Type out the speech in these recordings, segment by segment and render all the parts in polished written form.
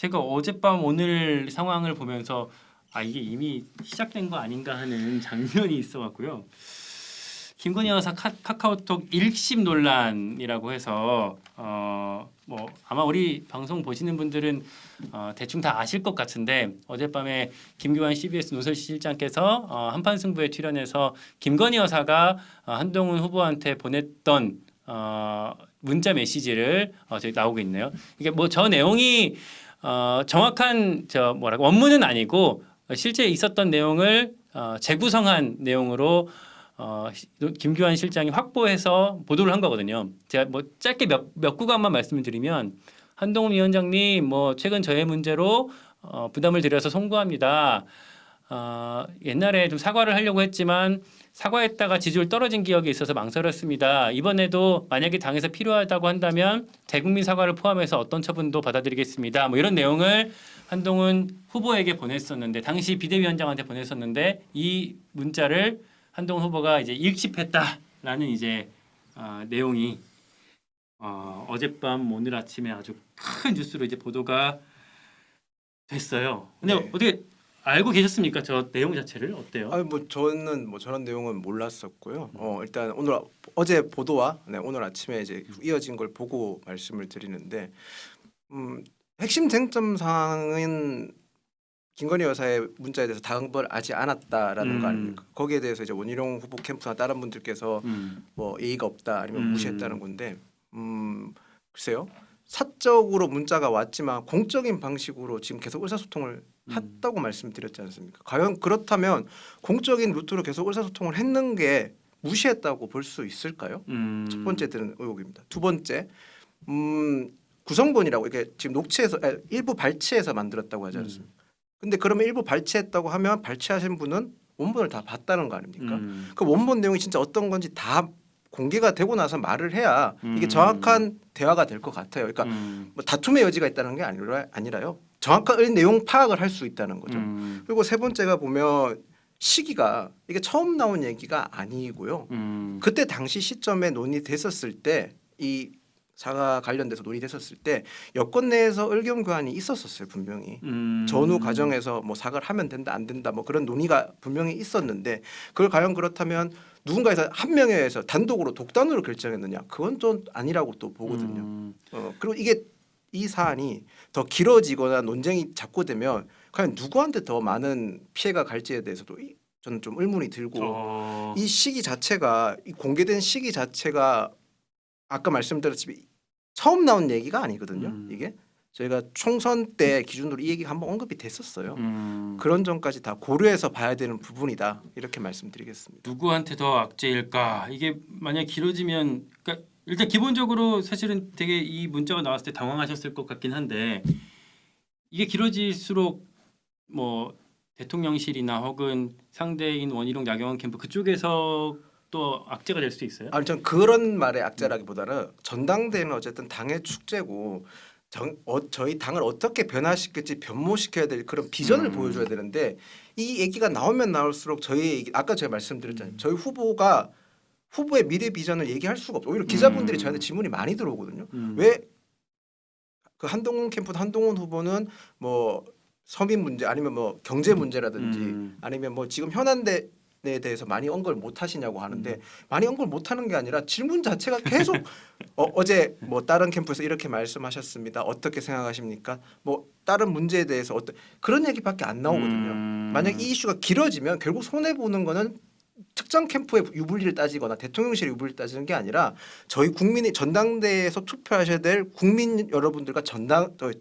제가 어젯밤 오늘 상황을 보면서 아 이게 이미 시작된 거 아닌가 하는 장면이 있어갖고요. 김건희 여사 카카오톡 일심 논란이라고 해서 뭐 아마 우리 방송 보시는 분들은 대충 다 아실 것 같은데 어젯밤에 김규환 CBS 노설실장께서 한판 승부에 출연해서 김건희 여사가 한동훈 후보한테 보냈던 문자 메시지를 저기 나오고 있네요. 이게 뭐 저 내용이 정확한 저 뭐라고 원문은 아니고 실제 있었던 내용을 재구성한 내용으로 김규환 실장이 확보해서 보도를 한 거거든요. 제가 뭐 짧게 몇 구간만 말씀을 드리면 한동훈 위원장님 뭐 최근 저의 문제로 부담을 드려서 송구합니다. 옛날에 좀 사과를 하려고 했지만 사과했다가 지지율 떨어진 기억이 있어서 망설였습니다. 이번에도 만약에 당에서 필요하다고 한다면 대국민 사과를 포함해서 어떤 처분도 받아들이겠습니다. 뭐 이런 내용을 한동훈 후보에게 보냈었는데 당시 비대위원장한테 보냈었는데 이 문자를 한동훈 후보가 이제 읽씹했다라는 이제 내용이 어젯밤 오늘 아침에 아주 큰 뉴스로 이제 보도가 됐어요. 근데 네. 어떻게 알고 계셨습니까? 저 내용 자체를 어때요? 아니 뭐 저는 뭐 저런 내용은 몰랐었고요. 일단 오늘 어제 보도와 오늘 아침에 이제 이어진 걸 보고 말씀을 드리는데 핵심 쟁점 사항은 김건희 여사의 문자에 대해서 당벌하지 않았다라는 거 아닙니까? 거기에 대해서 이제 원희룡 후보 캠프나 다른 분들께서 뭐 예의가 없다 아니면 무시했다는 건데 글쎄요. 사적으로 문자가 왔지만 공적인 방식으로 지금 계속 의사소통을 했다고 말씀드렸지 않습니까? 과연 그렇다면 공적인 루트로 계속 의사소통을 했는 게 무시했다고 볼 수 있을까요? 첫 번째 드는 의혹입니다. 두 번째, 구성본이라고 이게 지금 녹취해서 일부 발췌해서 만들었다고 하지 않습니까? 근데 그러면 일부 발췌했다고 하면 발췌하신 분은 원본을 다 봤다는 거 아닙니까? 그 원본 내용이 진짜 어떤 건지 다 공개가 되고 나서 말을 해야 이게 정확한 대화가 될 것 같아요. 그러니까 뭐 다툼의 여지가 있다는 게 아니라요. 정확한 내용 파악을 할 수 있다는 거죠. 그리고 세 번째가 보면 시기가 이게 처음 나온 얘기가 아니고요. 그때 당시 시점에 논의됐었을 때 이 사과 관련돼서 논의됐었을 때 여권 내에서 의견 교환이 있었었어요. 분명히 전후 과정에서 뭐 사과를 하면 된다 안 된다 뭐 그런 논의가 분명히 있었는데 그걸 과연 그렇다면 누군가에서 한 명에 의해서 단독으로 독단으로 결정했느냐 그건 좀 아니라고 또 보거든요. 그리고 이게 이 사안이 더 길어지거나 논쟁이 자꾸 되면 과연 누구한테 더 많은 피해가 갈지에 대해서도 저는 좀 의문이 들고 이 시기 자체가 이 공개된 시기 자체가 아까 말씀드렸지만 처음 나온 얘기가 아니거든요. 이게 저희가 총선 때 기준으로 이 얘기가 한번 언급이 됐었어요. 그런 점까지 다 고려해서 봐야 되는 부분이다 이렇게 말씀드리겠습니다. 누구한테 더 악재일까? 이게 만약 길어지면 그러니까 일단 기본적으로 사실은 되게 이 문자가 나왔을 때 당황하셨을 것 같긴 한데 이게 길어질수록 뭐 대통령실이나 혹은 상대인 원희룡 나경원 캠프 그쪽에서 또 악재가 될 수 있어요? 아니 전 그런 말의 악재라기보다는 전당대회는 어쨌든 당의 축제고 저희 당을 어떻게 변화시킬지 변모시켜야 될 그런 비전을 보여줘야 되는데 이 얘기가 나오면 나올수록 저희 얘기, 아까 제가 말씀드렸잖아요. 저희 후보의 미래 비전을 얘기할 수가 없어요. 오히려 기자분들이 저한테 질문이 많이 들어오거든요. 왜 그 한동훈 캠프 한동훈 후보는 뭐 서민 문제 아니면 뭐 경제 문제라든지 아니면 뭐 지금 현안대 에 대해서 많이 언급을 못 하시냐고 하는데 많이 언급을 못 하는 게 아니라 질문 자체가 계속 어제 뭐 다른 캠프에서 이렇게 말씀하셨습니다. 어떻게 생각하십니까? 뭐 다른 문제에 대해서 그런 얘기밖에 안 나오거든요. 만약 이 이슈가 길어지면 결국 손해 보는 거는 특정 캠프의 유불리를 따지거나 대통령실의 유불리를 따지는 게 아니라 저희 국민이 전당대회에서 투표하셔야 될 국민 여러분들과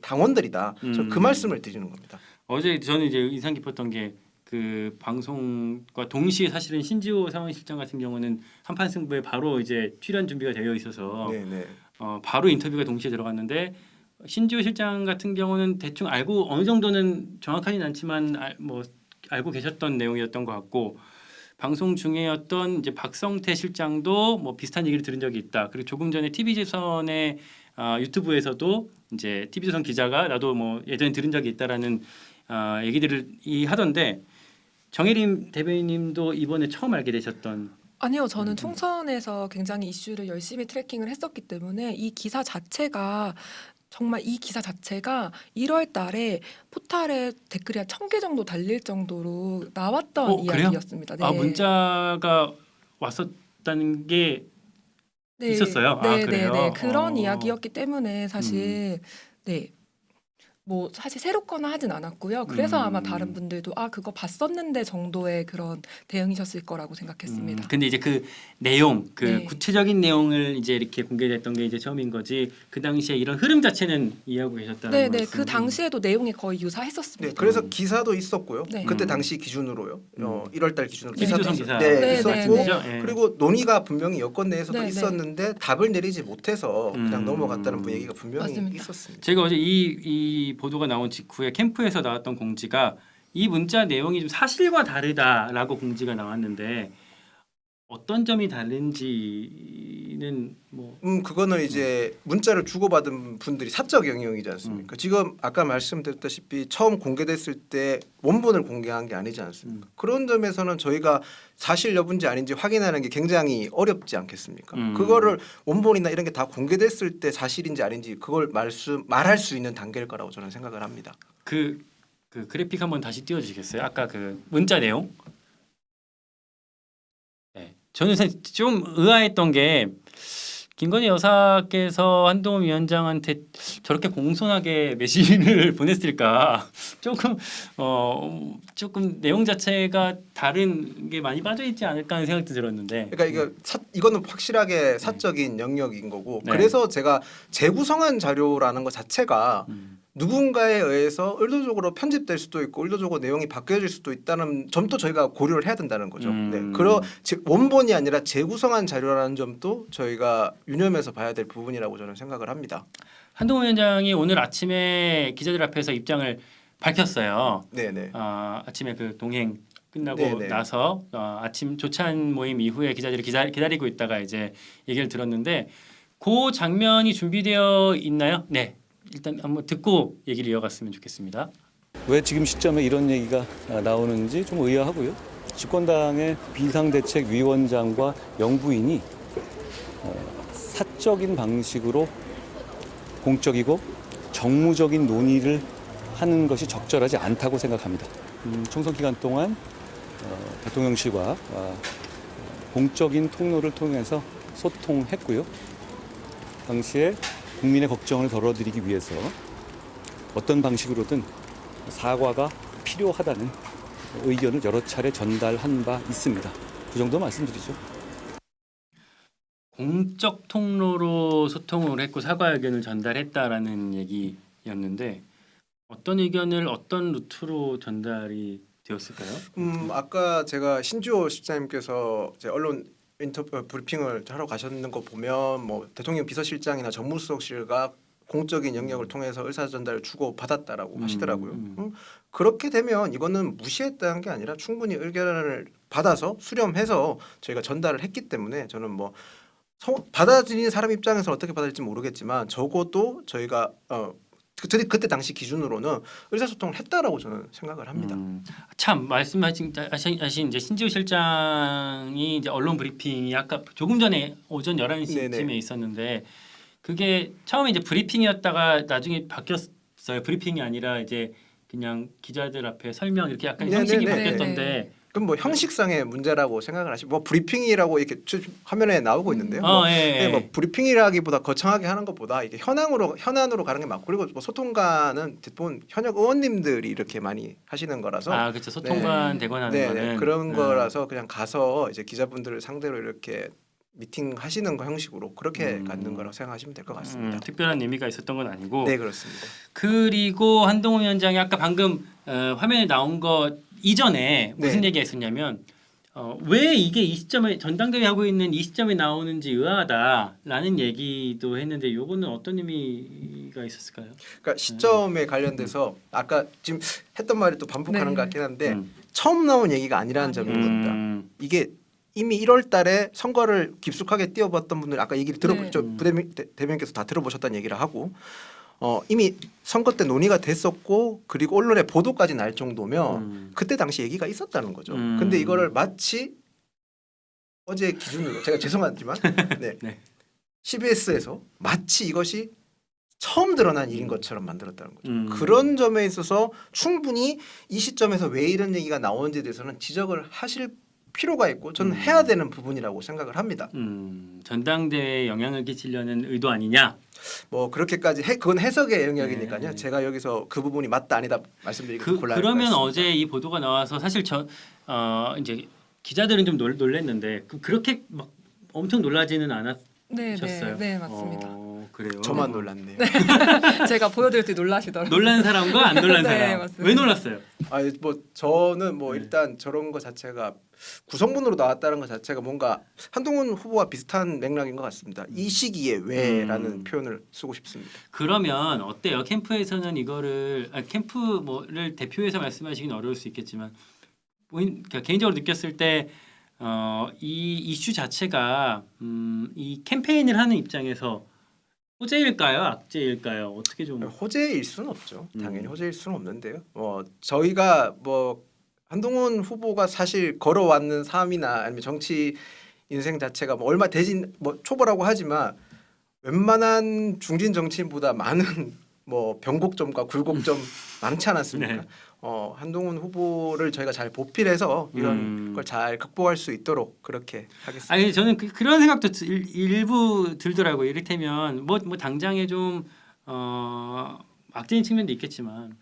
당원들이다. 저는 그 말씀을 드리는 겁니다. 어제 저는 이제 인상 깊었던 게 그 방송과 동시에 사실은 신지호 상황실장 같은 경우는 한판 승부에 바로 이제 출연 준비가 되어 있어서 네네. 바로 인터뷰가 동시에 들어갔는데 신지호 실장 같은 경우는 대충 알고 어느 정도는 정확하진 않지만 뭐 알고 계셨던 내용이었던 것 같고 방송 중에였던 이제 박성태 실장도 뭐 비슷한 얘기를 들은 적이 있다. 그리고 조금 전에 TV조선의 유튜브에서도 이제 TV조선 기자가 나도 뭐 예전에 들은 적이 있다라는 얘기들을 하던데 정혜림 대변인님도 이번에 처음 알게 되셨던. 아니요, 저는 총선에서 굉장히 이슈를 열심히 트래킹을 했었기 때문에 이 기사 자체가 정말 이 기사 자체가 1월 달에 포탈에 댓글이 한 1000개 정도 달릴 정도로 나왔던 그래요? 이야기였습니다. 네. 아 문자가 왔었다는 게 네. 있었어요? 아, 네, 그래요? 네, 네. 그런 어. 이야기였기 때문에 사실 네. 뭐 사실 새롭거나 하진 않았고요. 그래서 아마 다른 분들도 아 그거 봤었는데 정도의 그런 대응이셨을 거라고 생각했습니다. 근데 이제 그 내용, 그 네. 구체적인 내용을 이제 이렇게 공개됐던 게 이제 처음인 거지. 그 당시에 이런 흐름 자체는 이해하고 계셨다는 네, 네. 말씀. 그 당시에도 내용이 거의 네, 유사했었습니다. 그래서 기사도 있었고요. 네. 그때 당시 기준으로요. 음. 1월달 기준으로 네. 기사도 TV조선 있었- 기사 네, 네, 있었고 네, 말씀이죠? 예. 그리고 논의가 분명히 여권 내에서도 네, 네. 있었는데 답을 내리지 못해서 그냥 음. 넘어갔다는 얘기가 분명히 맞습니다. 있었습니다. 제가 어제 이 보도가 나온 직후에 캠프에서 나왔던 공지가 이 문자 내용이 좀 사실과 다르다라고 공지가 나왔는데 어떤 점이 다른지는 뭐 그거는 이제 문자를 주고받은 분들이 사적 영역이지 않습니까? 지금 아까 말씀드렸다시피 처음 공개됐을 때 원본을 공개한 게 아니지 않습니까? 그런 점에서는 저희가 사실 여부인지 아닌지 확인하는 게 굉장히 어렵지 않겠습니까? 그거를 원본이나 이런 게 다 공개됐을 때 사실인지 아닌지 그걸 말할 수 있는 단계일 거라고 저는 생각을 합니다. 그 그래픽 한번 다시 띄워주시겠어요? 아까 그 문자 내용. 네, 저는 사실 좀 의아했던 게 김건희 여사께서 한동훈 위원장한테 저렇게 공손하게 메시지를 보냈을까? 조금 내용 자체가 다른 게 많이 빠져 있지 않을까 하는 생각도 들었는데. 그러니까 이거는 확실하게 사적인 영역인 거고 네. 그래서 제가 재구성한 자료라는 것 자체가 누군가에 의해서 의도적으로 편집될 수도 있고 의도적으로 내용이 바뀌어질 수도 있다는 점도 저희가 고려를 해야 된다는 거죠. 네. 원본이 아니라 재구성한 자료라는 점도 저희가 유념해서 봐야 될 부분이라고 저는 생각을 합니다. 한동훈 위원장이 오늘 아침에 기자들 앞에서 입장을 밝혔어요. 네네. 아침에 그 동행 끝나고 네네. 나서 아침 조찬 모임 이후에 기자들이 기다리고 있다가 이제 얘기를 들었는데 그 장면이 준비되어 있나요? 네. 일단 한번 듣고 얘기를 이어갔으면 좋겠습니다. 왜 지금 시점에 이런 얘기가 나오는지 좀 의아하고요. 집권당의 비상대책위원장과 영부인이 사적인 방식으로 공적이고 정무적인 논의를 하는 것이 적절하지 않다고 생각합니다. 총선 기간 동안 대통령실과 공적인 통로를 통해서 소통했고요. 당시에 국민의 걱정을 덜어드리기 위해서 어떤 방식으로든 사과가 필요하다는 의견을 여러 차례 전달한 바 있습니다. 그 정도 말씀드리죠. 공적 통로로 소통을 했고 사과 의견을 전달했다라는 얘기였는데 어떤 의견을 어떤 루트로 전달이 되었을까요? 아까 제가 신주호 실장님께서 이제 언론 인터뷰 브리핑을 하러 가셨는 거 보면 뭐 대통령 비서실장이나 정무수석실과 공적인 영역을 통해서 의사 전달을 주고 받았다라고 하시더라고요. 그렇게 되면 이거는 무시했다는 게 아니라 충분히 의견을 받아서 수렴해서 저희가 전달을 했기 때문에 저는 뭐 받아들이는 사람 입장에서 어떻게 받아들일지 모르겠지만 적어도 저희가 그때 당시 기준으로는 의사소통을 했다라고 저는 생각을 합니다. 참 말씀하신 이제 신지호 실장이 이제 언론 브리핑이 아까 조금 전에 오전 11시쯤에 네네. 있었는데 그게 처음에 이제 브리핑이었다가 나중에 바뀌었어요. 브리핑이 아니라 이제 그냥 기자들 앞에 설명 이렇게 약간 형식이 네네네. 바뀌었던데 그럼 뭐 형식상의 문제라고 생각을 하시고 뭐 브리핑이라고 이렇게 화면에 나오고 있는데요. 예. 뭐 브리핑이라기보다 거창하게 하는 것보다 이게 현안으로 가는 게 맞고 그리고 뭐 소통관은 대부분 현역 의원님들이 이렇게 많이 하시는 거라서 그렇죠. 소통관 대관하는 네, 거는 그런 거라서 그냥 가서 이제 기자분들을 상대로 이렇게 미팅 하시는 거 형식으로 그렇게 갖는 거라고 생각하시면 될 것 같습니다. 특별한 의미가 있었던 건 아니고 네, 그렇습니다. 그리고 한동훈 위원장이 아까 방금 화면에 나온 거 이전에 무슨 네. 얘기가 있었냐면 왜 이게 이 시점에 전당대회 하고 있는 이 시점에 나오는지 의아하다라는 얘기도 했는데 요거는 어떤 의미가 있었을까요? 그러니까 시점에 관련돼서 아까 지금 했던 말이 또 반복하는 네. 것 같긴 한데 음. 처음 나온 얘기가 아니라는 점인 겁니다. 이게 이미 1월달에 선거를 깊숙하게 뛰어봤던 분들 아까 얘기를 들어보죠. 대변인께서 다 들어보셨다는 얘기를 하고 이미 선거 때 논의가 됐었고 그리고 언론에 보도까지 날 정도면 그때 당시 얘기가 있었다는 거죠. 근데 이거를 마치 어제 기준으로 제가 죄송하지만 네. 네. CBS에서 마치 이것이 처음 드러난 일인 것처럼 만들었다는 거죠. 음. 그런 점에 있어서 충분히 이 시점에서 왜 이런 얘기가 나오는지에 대해서는 지적을 하실 필요가 있고 저는 해야 되는 부분이라고 생각을 합니다. 전당대회에 영향을 끼치려는 의도 아니냐? 뭐 그렇게까지 그건 해석의 영역이니까요. 네. 제가 여기서 그 부분이 맞다 아니다 말씀드리기 곤란할 것 그러면 같습니다. 어제 이 보도가 나와서 사실 이제 기자들은 좀 놀랬는데 그렇게 막 엄청 놀라지는 않았셨어요. 네, 맞습니다. 그래요. 저만 놀랐네요. 제가 보여드릴 때 놀라시더라고요. 놀란 사람과 안 놀란 네, 사람. 맞습니다. 왜 놀랐어요? 아니 뭐 저는 뭐 네. 일단 저런 거 자체가 구성문으로 나왔다는 것 자체가 뭔가 한동훈 후보와 비슷한 맥락인 것 같습니다. 이 시기에 왜라는 표현을 쓰고 싶습니다. 그러면 어때요? 캠프에서는 이거를 캠프 뭐를 대표해서 말씀하시긴 어려울 수 있겠지만 그러니까 개인적으로 느꼈을 때 이 이슈 자체가 이 캠페인을 하는 입장에서 호재일까요, 악재일까요? 어떻게 좀 호재일 수는 없죠. 당연히 호재일 수는 없는데요. 저희가 뭐 한동훈 후보가 사실 걸어왔는 삶이나 아니면 정치 인생 자체가 뭐 얼마 되진 뭐 초보라고 하지만 웬만한 중진 정치인보다 많은 뭐 변곡점과 굴곡점 많지 않았습니까? 네. 한동훈 후보를 저희가 잘 보필해서 이런 걸 잘 극복할 수 있도록 그렇게 하겠습니다. 아니 저는 그런 생각도 일부 들더라고요. 이를테면 뭐 당장에 좀 악재인 측면도 있겠지만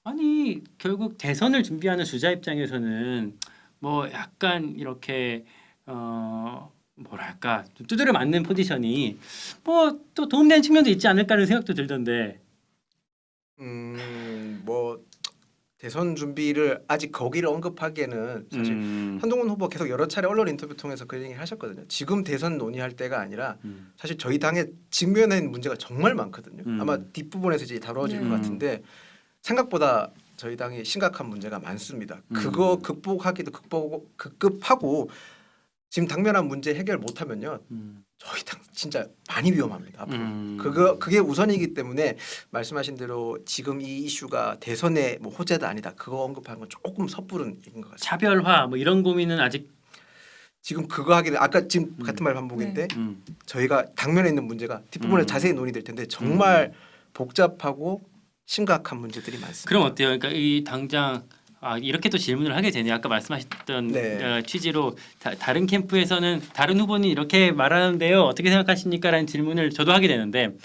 아니 결국 대선을 준비하는 주자 입장에서는 뭐 약간 이렇게 뭐랄까 좀 두드려 맞는 포지션이 뭐 또 도움되는 측면도 있지 않을까 하는 생각도 들던데. 뭐 대선 준비를 아직 거기를 언급하기에는 사실 한동훈 후보 계속 여러 차례 언론 인터뷰 통해서 그 얘기를 하셨거든요. 지금 대선 논의할 때가 아니라 사실 저희 당에 직면해 있는 문제가 정말 많거든요. 아마 뒷부분에서 이제 다뤄질 것 같은데 생각보다 저희 당이 심각한 문제가 많습니다. 그거 극복하기도 급급하고 지금 당면한 문제 해결 못하면요. 저희 당 진짜 많이 위험합니다. 앞으로. 그게 우선이기 때문에 말씀하신 대로 지금 이 이슈가 대선의 뭐 호재다 아니다. 그거 언급하는 건 조금 섣부른 얘기인 것 같습니다. 차별화 뭐 이런 고민은 아직 지금 그거 하기는 아까 지금 같은 말 반복인데 저희가 당면에 있는 문제가 뒷부분에 자세히 논의될 텐데 정말 복잡하고 심각한 문제들이 많습니다. 그럼 어때요? 그러니까 이 당장 이렇게 또 질문을 하게 되네요. 아까 말씀하셨던 네. 취지로 다른 캠프에서는 다른 후보는 이렇게 말하는데요. 어떻게 생각하십니까? 라는 질문을 저도 하게 되는데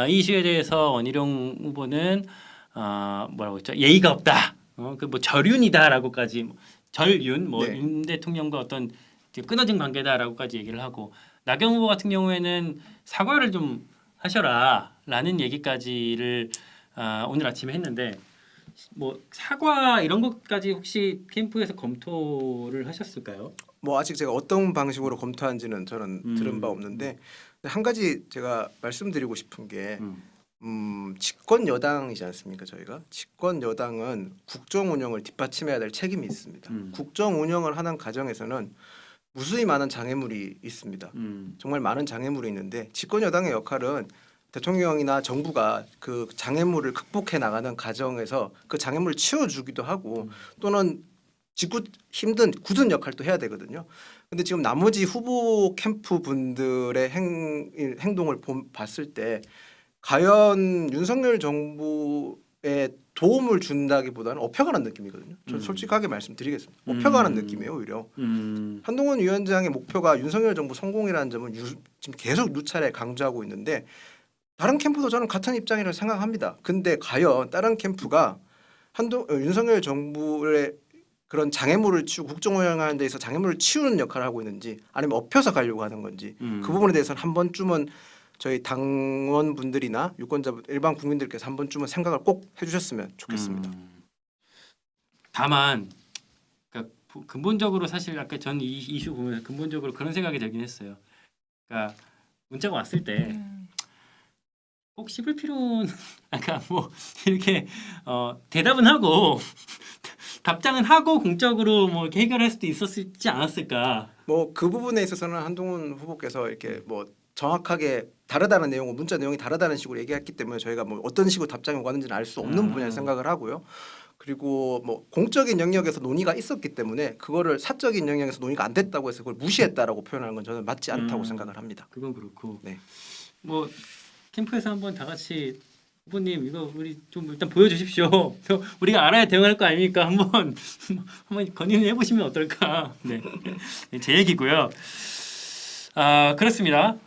이 이슈에 대해서 원희룡 후보는 뭐라고 했죠? 예의가 없다. 그 뭐 절윤이다라고까지 절윤 네. 윤 대통령과 어떤 끊어진 관계다라고까지 얘기를 하고 나경 후보 같은 경우에는 사과를 좀 하셔라라는 얘기까지를 오늘 아침에 했는데 뭐 사과 이런 것까지 혹시 캠프에서 검토를 하셨을까요? 뭐 아직 제가 어떤 방식으로 검토한지는 저는 들은 바 없는데 한 가지 제가 말씀드리고 싶은 게 집권 여당이지 않습니까? 저희가 집권 여당은 국정 운영을 뒷받침해야 될 책임이 있습니다. 국정 운영을 하는 과정에서는 무수히 많은 장애물이 있습니다. 정말 많은 장애물이 있는데 집권 여당의 역할은 대통령이나 정부가 그 장애물을 극복해 나가는 과정에서 그 장애물을 치워주기도 하고 또는 힘든 굳은 역할도 해야 되거든요. 근데 지금 나머지 후보 캠프 분들의 행동을 봤을 때 과연 윤석열 정부에 도움을 준다기보다는 업혀가는 느낌이거든요. 저는 솔직하게 말씀드리겠습니다. 업혀가는 느낌이에요, 오히려. 한동훈 위원장의 목표가 윤석열 정부 성공이라는 점은 지금 계속 누차례 강조하고 있는데 다른 캠프도 저는 같은 입장이라고 생각합니다. 근데 과연 다른 캠프가 윤석열 정부의 그런 장애물을 치우고 국정 운영하는 데 있어서 장애물을 치우는 역할을 하고 있는지 아니면 업혀서 가려고 하는 건지 그 부분에 대해서는 한 번쯤은 저희 당원분들이나 유권자분 일반 국민들께서 한 번쯤은 생각을 꼭 해주셨으면 좋겠습니다. 다만 그러니까 근본적으로 사실 아까 전 이 이슈 보면서 근본적으로 그런 생각이 들긴 했어요. 그러니까 문자가 왔을 때 꼭 씹을 필요는 아까 뭐 이렇게 대답은 하고 답장은 하고 공적으로 뭐 이렇게 해결할 수도 있었지 않았을까. 뭐 그 부분에 있어서는 한동훈 후보께서 이렇게 뭐 정확하게 다르다는 내용을 문자 내용이 다르다는 식으로 얘기했기 때문에 저희가 뭐 어떤 식으로 답장이 오갔는지는 알 수 없는 부분이라 생각을 하고요. 그리고 뭐 공적인 영역에서 논의가 있었기 때문에 그거를 사적인 영역에서 논의가 안 됐다고 해서 그걸 무시했다라고 표현하는 건 저는 맞지 않다고 생각을 합니다. 그건 그렇고. 네. 뭐 캠프에서 한번 다 같이 후보님 이거 우리 좀 일단 보여주십시오. 우리가 알아야 대응할 거 아닙니까? 한번 건의를 해보시면 어떨까? 네, 제 얘기고요. 그렇습니다.